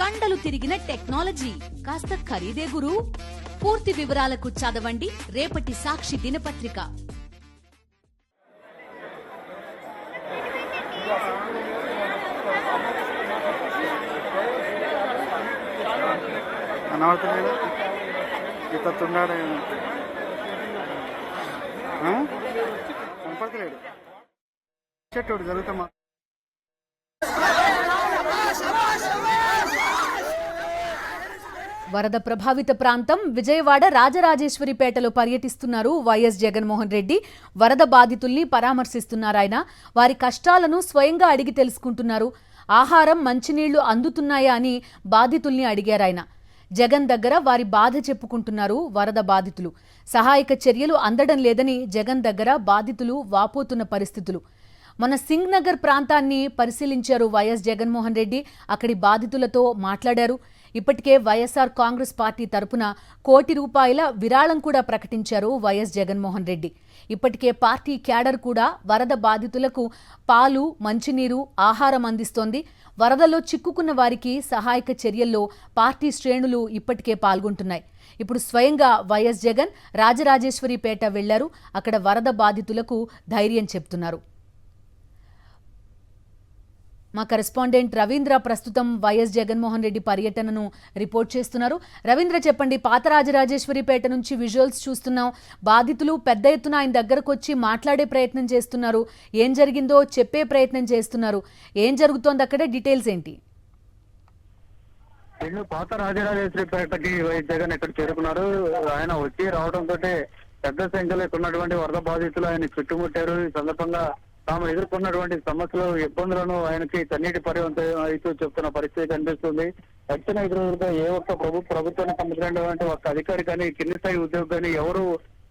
కండలు తిరిగిన టెక్నాలజీ కాస్త ఖరీదే గురు. పూర్తి వివరాలకు చదవండి రేపటి సాక్షి దినపత్రిక. జరుగుతామా వరద ప్రభావిత ప్రాంతం విజయవాడ రాజరాజేశ్వరిపేటలో పర్యటిస్తున్నారు వైఎస్ జగన్మోహన్ రెడ్డి. వరద బాధితుల్ని పరామర్శిస్తున్నారాయన. వారి కష్టాలను స్వయంగా అడిగి తెలుసుకుంటున్నారు. ఆహారం, మంచినీళ్లు అందుతున్నాయా అని బాధితుల్ని అడిగారాయన. జగన్ దగ్గర వారి బాధ చెప్పుకుంటున్నారు వరద బాధితులు. సహాయక చర్యలు అందడం లేదని జగన్ దగ్గర బాధితులు వాపోతున్న పరిస్థితులు. మన సింగ్ నగర్ ప్రాంతాన్ని పరిశీలించారు వైఎస్ జగన్మోహన్ రెడ్డి. అక్కడి బాధితులతో మాట్లాడారు. ఇప్పటికే వైఎస్ఆర్ కాంగ్రెస్ పార్టీ తరపున ₹1,00,00,000 విరాళం కూడా ప్రకటించారు వైఎస్ జగన్మోహన్ రెడ్డి. ఇప్పటికే పార్టీ క్యాడర్ కూడా వరద బాధితులకు పాలు, మంచినీరు, ఆహారం అందిస్తోంది. వరదలో చిక్కుకున్న వారికి సహాయక చర్యల్లో పార్టీ శ్రేణులు ఇప్పటికే పాల్గొంటున్నాయి. ఇప్పుడు స్వయంగా వైఎస్ జగన్ రాజరాజేశ్వరిపేట వెళ్లారు. అక్కడ వరద బాధితులకు ధైర్యం చెప్తున్నారు. మా కరెస్పాండెంట్ రవీంద్ర ప్రస్తుతం వైఎస్ జగన్మోహన్ రెడ్డి పర్యటనను రిపోర్ట్ చేస్తున్నారు. రవీంద్ర, చెప్పండి, పాత రాజరాజేశ్వరిపేట నుంచి విజువల్స్ చూస్తున్నాం. బాధితులు పెద్ద ఎత్తున ఆయన దగ్గరకు వచ్చి మాట్లాడే ప్రయత్నం చేస్తున్నారు. ఏం జరిగిందో చెప్పే ప్రయత్నం చేస్తున్నారు. ఏం జరుగుతోంది అక్కడ? డీటెయిల్స్ ఏంటి? పాత రాజరాజేశ్వరిపేటకి వైఎస్ జగన్ ఇక్కడ చేరుకున్నారు. ఆయన వచ్చి రావడంతో పెద్ద సంఖ్యలో ఇక్కడ ఉన్నటువంటి వరద బాధితులు ఆయన చుట్టుముట్టారు. ఈ సందర్భంగా తాము ఎదుర్కొన్నటువంటి సమస్యలు, ఇబ్బందులను ఆయనకి కన్నీటి పర్యంతో చెప్తున్న పరిస్థితి కనిపిస్తుంది. వచ్చిన 5 రోజులుగా ఏ ఒక్క ప్రభుత్వానికి సంబంధించినటువంటి ఒక్క అధికారి కానీ, కింది స్థాయి ఉద్యోగి కానీ ఎవరు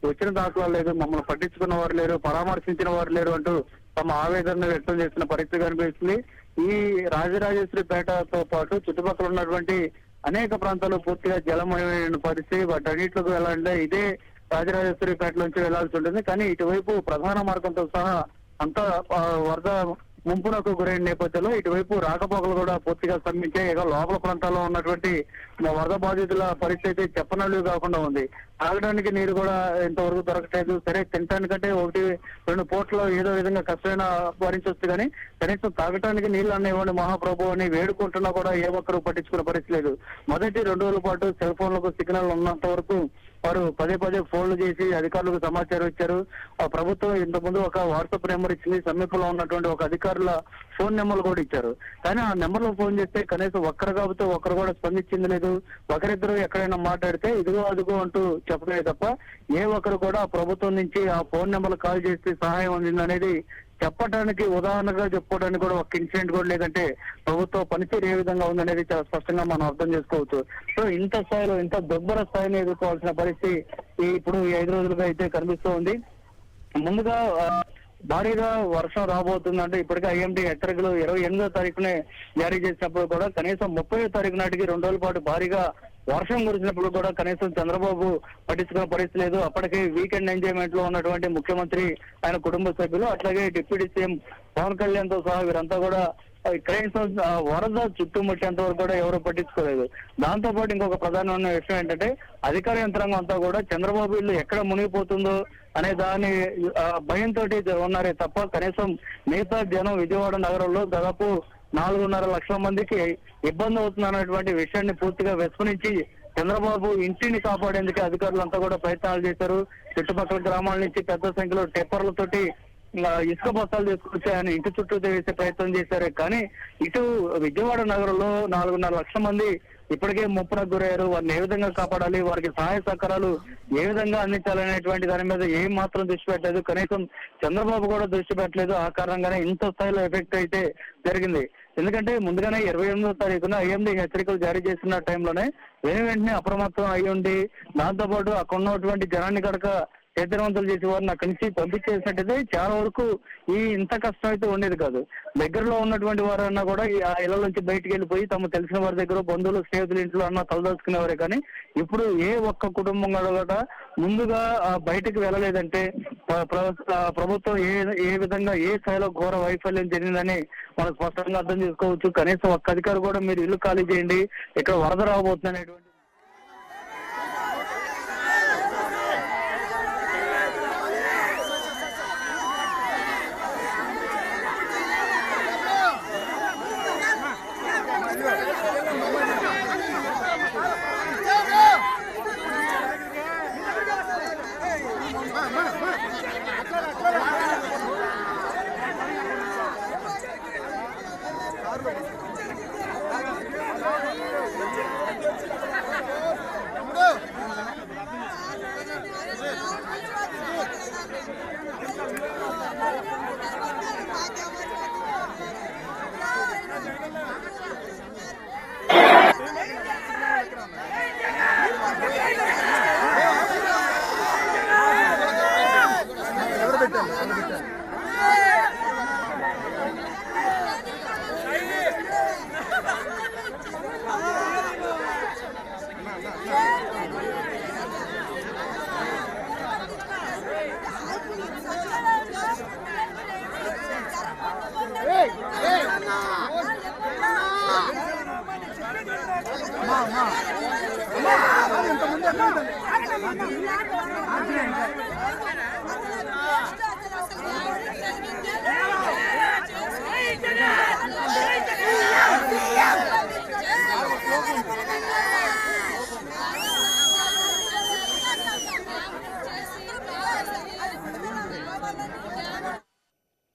వచ్చిన దాఖలాలు లేదు, మమ్మల్ని పట్టించుకున్న వారు లేరు, పరామర్శించిన వారు లేరు అంటూ తమ ఆవేదన వ్యక్తం చేస్తున్న పరిస్థితి కనిపిస్తుంది. ఈ రాజరాజేశ్వరిపేటతో పాటు చుట్టుపక్కల ఉన్నటువంటి అనేక ప్రాంతాలు పూర్తిగా జలమయమైన పరిస్థితి. వాటన్నిటిలోకి వెళ్ళాలంటే ఇదే రాజరాజేశ్వరిపేట నుంచి వెళ్లాల్సి ఉంటుంది. కానీ ఇటువైపు ప్రధాన మార్గంతో సహా అంతా వరద ముంపునకు గురైన నేపథ్యంలో ఇటువైపు రాకపోకలు కూడా పూర్తిగా స్తంభించాయి. ఇక లోపల ప్రాంతాల్లో ఉన్నటువంటి వరద బాధితుల పరిస్థితి చెప్పనల్లు కాకుండా ఉంది. తాగడానికి నీరు కూడా ఇంతవరకు దొరకట్లేదు. సరే, తినడానికంటే 1-2 పూటలు ఏదో విధంగా కష్టమైన భరించొచ్చు, కానీ కనీసం తాగటానికి నీళ్లు అన్న ఇవ్వండి మహాప్రభు అని వేడుకుంటున్నా కూడా ఏ ఒక్కరు పట్టించుకునే పరిస్థితి లేదు. మొదటి 2 రోజుల పాటు సెల్ ఫోన్లకు సిగ్నల్ ఉన్నంత వరకు వారు పదే ఫోన్లు చేసి అధికారులకు సమాచారం ఇచ్చారు. ఆ ప్రభుత్వం ఇంతకుముందు ఒక వాట్సాప్ నెంబర్ ఇచ్చింది. సమీపంలో ఉన్నటువంటి ఒక అధికారుల ఫోన్ నెంబర్లు కూడా ఇచ్చారు. కానీ ఆ నెంబర్ లో ఫోన్ చేస్తే కనీసం ఒక్కరు కాబట్టి ఒక్కరు కూడా స్పందించింది లేదు. ఒకరిద్దరు ఎక్కడైనా మాట్లాడితే ఇదిగో అదిగో అంటూ చెప్పడమే తప్ప ఏ ఒక్కరు కూడా ప్రభుత్వం నుంచి ఆ ఫోన్ నెంబర్ కాల్ చేస్తే సహాయం అందిందనేది చెప్పడానికి, ఉదాహరణగా చెప్పుకోవడానికి కూడా ఒక ఇన్సిడెంట్ కూడా లేదంటే ప్రభుత్వ పనితీరు ఏ విధంగా ఉందనేది చాలా స్పష్టంగా మనం అర్థం చేసుకోవచ్చు. సో ఇంత స్థాయిలో, ఇంత దుర్భర స్థాయిని ఎదుర్కోవాల్సిన పరిస్థితి ఇప్పుడు ఈ 5 రోజులుగా అయితే కనిపిస్తూ ఉంది. ముందుగా భారీగా వర్షం రాబోతుందంటే ఇప్పటికే ఐఎండీ హెచ్చరికలు 28వ తారీఖునే జారీ చేసినప్పుడు కూడా కనీసం 30వ తారీఖు నాటికి 2 రోజుల పాటు భారీగా వర్షం కురిసినప్పుడు కూడా కనీసం చంద్రబాబు పట్టించుకునే పరిస్థితి లేదు. అప్పటికే వీకెండ్ ఎంజాయ్మెంట్ లో ఉన్నటువంటి ముఖ్యమంత్రి, ఆయన కుటుంబ సభ్యులు, అట్లాగే డిప్యూటీ సీఎం పవన్ కళ్యాణ్ తో సహా వీరంతా కూడా కనీసం వరద చుట్టుముట్టేంత వరకు కూడా ఎవరు పట్టించుకోలేదు. దాంతో పాటు ఇంకొక ప్రధానమైన విషయం ఏంటంటే అధికార యంత్రాంగం అంతా కూడా చంద్రబాబు ఇల్లు ఎక్కడ మునిగిపోతుందో అనే దాని భయంతో ఉన్నారే తప్ప కనీసం మిగతా జనం విజయవాడ నగరంలో దాదాపు 4.5 లక్షల మందికి ఇబ్బంది అవుతుందన్నటువంటి విషయాన్ని పూర్తిగా విస్మరించి చంద్రబాబు ఇంటిని కాపాడేందుకు అధికారులంతా కూడా ప్రయత్నాలు చేశారు. చుట్టుపక్కల గ్రామాల నుంచి పెద్ద సంఖ్యలో టెప్పర్లతోటి ఇసుక బస్తాలు తీసుకొచ్చి ఆయన ఇంటి చుట్టూ వేసే ప్రయత్నం చేశారు. కానీ ఇటు విజయవాడ నగరంలో 4.5 లక్షల మంది ఇప్పటికే ముప్పునకు గురయ్యారు. వారిని ఏ విధంగా కాపాడాలి, వారికి సహాయ సహకారాలు ఏ విధంగా అందించాలనేటువంటి దాని మీద ఏం మాత్రం దృష్టి పెట్టలేదు. కనీసం చంద్రబాబు కూడా దృష్టి పెట్టలేదు. ఆ కారణంగానే ఇంత స్థాయిలో ఎఫెక్ట్ అయితే జరిగింది. ఎందుకంటే ముందుగానే 28వ తారీఖున ఐఎండీ హెచ్చరికలు జారీ చేసిన టైంలోనే వెంటనే అప్రమత్తం అయ్యి ఉండి దాంతో పాటు అక్కడ ఉన్నటువంటి జనాన్ని కనుక చైతన్యవంతులు చేసి వారిని అక్కడి నుంచి పంపించేసినట్టయితే చాలా వరకు ఇంత కష్టం అయితే ఉండేది కాదు. దగ్గరలో ఉన్నటువంటి వారన్నా కూడా ఆ ఇళ్ల నుంచి బయటికి వెళ్ళిపోయి తమ తెలిసిన వారి దగ్గర, బంధువులు, స్నేహితుల ఇంట్లో అన్న తలదాచుకునేవారే. కానీ ఇప్పుడు ఏ ఒక్క కుటుంబం కూడా ముందుగా బయటకు వెళ్ళలేదంటే ప్రభుత్వం ఏ విధంగా ఏ స్థాయిలో ఘోర వైఫల్యం జరిగిందని మనం స్పష్టంగా అర్థం చేసుకోవచ్చు. కనీసం ఒక్క అధికారి కూడా మీరు ఇల్లు ఖాళీ చేయండి, ఇక్కడ వరద రాబోతుంది అనేటువంటి అమ్మా